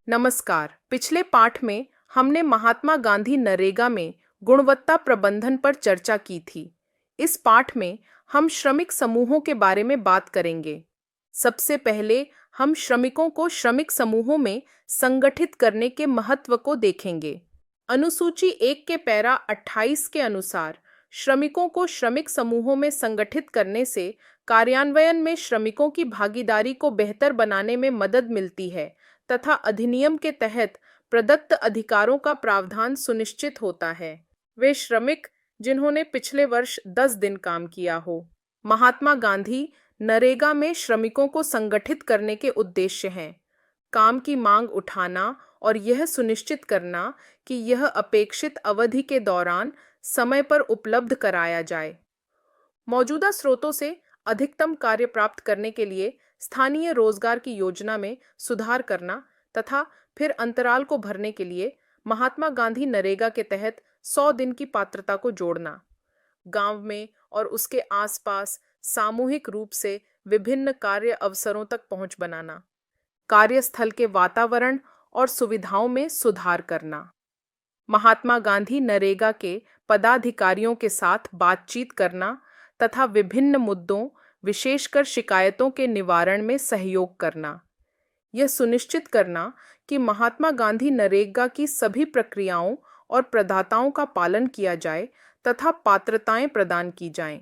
नमस्कार। पिछले पाठ में हमने महात्मा गांधी नरेगा में गुणवत्ता प्रबंधन पर चर्चा की थी। इस पाठ में हम श्रमिक समूहों के बारे में बात करेंगे। सबसे पहले हम श्रमिकों को श्रमिक समूहों में संगठित करने के महत्व को देखेंगे। अनुसूची 1 के पैरा 28 के अनुसार श्रमिकों को श्रमिक समूहों में संगठित करने से कार्यान्वयन में श्रमिकों की भागीदारी को बेहतर बनाने में मदद मिलती है तथा अधिनियम के तहत प्रदत्त अधिकारों का प्रावधान सुनिश्चित होता है। वे श्रमिक जिन्होंने पिछले वर्ष 10 दिन काम किया हो। महात्मा गांधी नरेगा में श्रमिकों को संगठित करने के उद्देश्य हैं: काम की मांग उठाना और यह सुनिश्चित करना कि यह अपेक्षित अवधि के दौरान समय पर उपलब्ध कराया जाए। मौजूदा स्रोतों से अधिकतम कार्य प्राप्त करने के लिए स्थानीय रोजगार की योजना में सुधार करना तथा फिर अंतराल को भरने के लिए महात्मा गांधी नरेगा के तहत 100 दिन की पात्रता को जोड़ना। गांव में और उसके आसपास सामूहिक रूप से विभिन्न कार्य अवसरों तक पहुंच बनाना। कार्यस्थल के वातावरण और सुविधाओं में सुधार करना। महात्मा गांधी नरेगा के पदाधिकारियों के साथ बातचीत करना तथा विभिन्न मुद्दों, विशेषकर शिकायतों के निवारण में सहयोग करना। यह सुनिश्चित करना कि महात्मा गांधी नरेगा की सभी प्रक्रियाओं और प्रदाताओं का पालन किया जाए तथा पात्रताएं प्रदान की जाएं।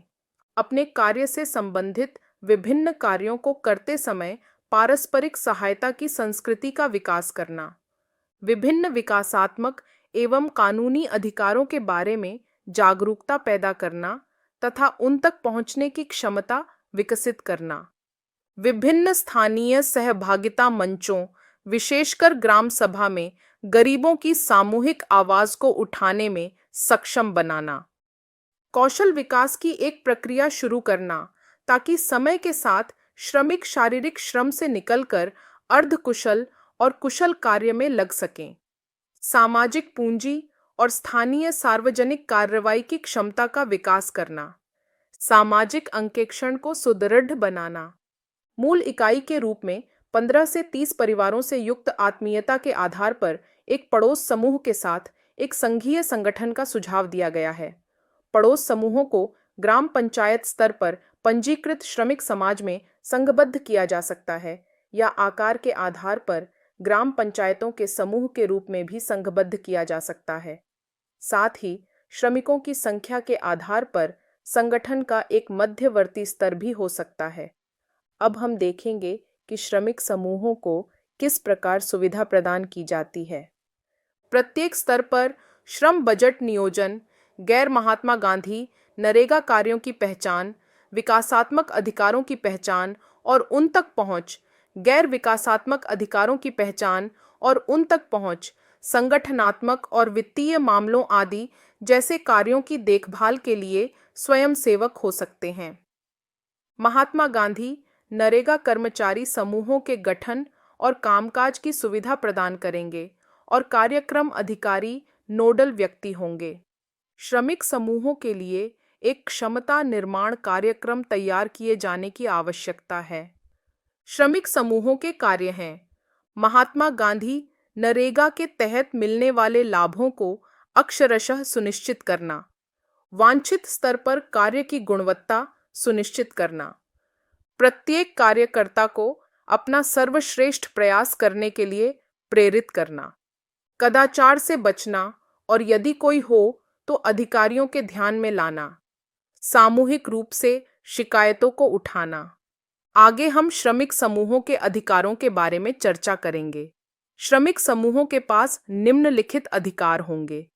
अपने कार्य से संबंधित विभिन्न कार्यों को करते समय पारस्परिक सहायता की संस्कृति का विकास करना। विभिन्न विकासात्मक एवं कानूनी अधिकारों के बारे में जागरूकता पैदा करना तथा उन तक पहुंचने की क्षमता विकसित करना। विभिन्न स्थानीय सहभागिता मंचों, विशेषकर ग्राम सभा में गरीबों की सामूहिक आवाज को उठाने में सक्षम बनाना। कौशल विकास की एक प्रक्रिया शुरू करना ताकि समय के साथ श्रमिक शारीरिक श्रम से निकलकर अर्धकुशल और कुशल कार्य में लग सकें। सामाजिक पूंजी और स्थानीय सार्वजनिक कार्रवाई की क्षमता का विकास करना। सामाजिक अंकेक्षण को सुदृढ़ बनाना। मूल इकाई के रूप में 15 से 30 परिवारों से युक्त आत्मीयता के आधार पर एक पड़ोस समूह के साथ एक संघीय संगठन का सुझाव दिया गया है। पड़ोस समूहों को ग्राम पंचायत स्तर पर पंजीकृत श्रमिक समाज में संघबद्ध किया जा सकता है या आकार के आधार पर ग्राम पंचायतों के समूह के रूप में भी संघबद्ध किया जा सकता है। साथ ही श्रमिकों की संख्या के आधार पर संगठन का एक मध्यवर्ती स्तर भी हो सकता है। अब हम देखेंगे कि श्रमिक समूहों को किस प्रकार सुविधा प्रदान की जाती है। प्रत्येक स्तर पर श्रम बजट नियोजन, गैर महात्मा गांधी नरेगा कार्यों की पहचान, विकासात्मक अधिकारों की पहचान और उन तक पहुंच, गैर विकासात्मक अधिकारों की पहचान और उन तक पहुंच, संगठनात्मक और वित्तीय मामलों आदि जैसे कार्यों की देखभाल के लिए स्वयंसेवक हो सकते हैं। महात्मा गांधी नरेगा कर्मचारी समूहों के गठन और कामकाज की सुविधा प्रदान करेंगे और कार्यक्रम अधिकारी नोडल व्यक्ति होंगे। श्रमिक समूहों के लिए एक क्षमता निर्माण कार्यक्रम तैयार किए जाने की आवश्यकता है। श्रमिक समूहों के कार्य हैं: महात्मा गांधी नरेगा के तहत मिलने वाले लाभों को अक्षरशः सुनिश्चित करना, वांछित स्तर पर कार्य की गुणवत्ता सुनिश्चित करना, प्रत्येक कार्यकर्ता को अपना सर्वश्रेष्ठ प्रयास करने के लिए प्रेरित करना, कदाचार से बचना और यदि कोई हो तो अधिकारियों के ध्यान में लाना, सामूहिक रूप से शिकायतों को उठाना। आगे हम श्रमिक समूहों के अधिकारों के बारे में चर्चा करेंगे। श्रमिक समूहों के पास निम्नलिखित अधिकार होंगे: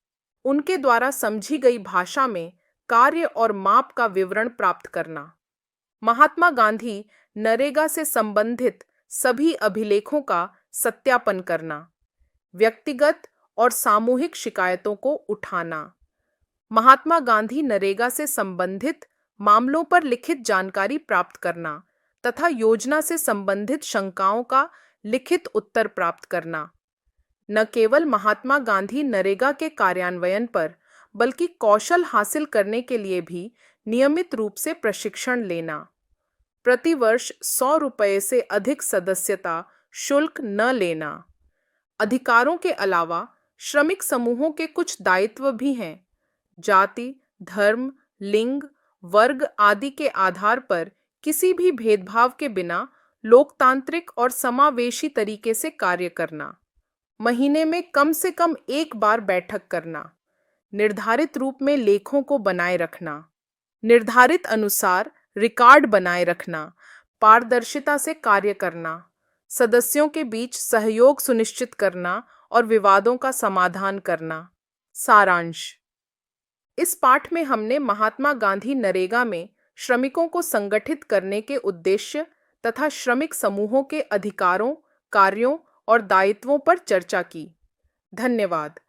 उनके द्वारा समझी गई भाषा में कार्य और माप का विवरण प्राप्त करना, महात्मा गांधी नरेगा से संबंधित सभी अभिलेखों का सत्यापन करना, व्यक्तिगत और सामूहिक शिकायतों को उठाना, महात्मा गांधी नरेगा से संबंधित मामलों पर लिखित जानकारी प्राप्त करना तथा योजना से संबंधित शंकाओं का लिखित उत्तर प्राप्त करना। न केवल महात्मा गांधी नरेगा के कार्यान्वयन पर बल्कि कौशल हासिल करने के लिए भी नियमित रूप से प्रशिक्षण लेना। प्रतिवर्ष 100 रुपये से अधिक सदस्यता शुल्क न लेना। अधिकारों के अलावा श्रमिक समूहों के कुछ दायित्व भी हैं। जाति, धर्म, लिंग, वर्ग आदि के आधार पर किसी भी भेदभाव के बिना लोकतांत्रिक और समावेशी तरीके से कार्य करना। महीने में कम से कम एक बार बैठक करना। निर्धारित रूप में लेखों को बनाए रखना। निर्धारित अनुसार रिकॉर्ड बनाए रखना। पारदर्शिता से कार्य करना। सदस्यों के बीच सहयोग सुनिश्चित करना और विवादों का समाधान करना। सारांश। इस पाठ में हमने महात्मा गांधी नरेगा में श्रमिकों को संगठित करने के उद्देश्य तथा श्रमिक समूहों के अधिकारों, कार्यों और दायित्वों पर चर्चा की। धन्यवाद।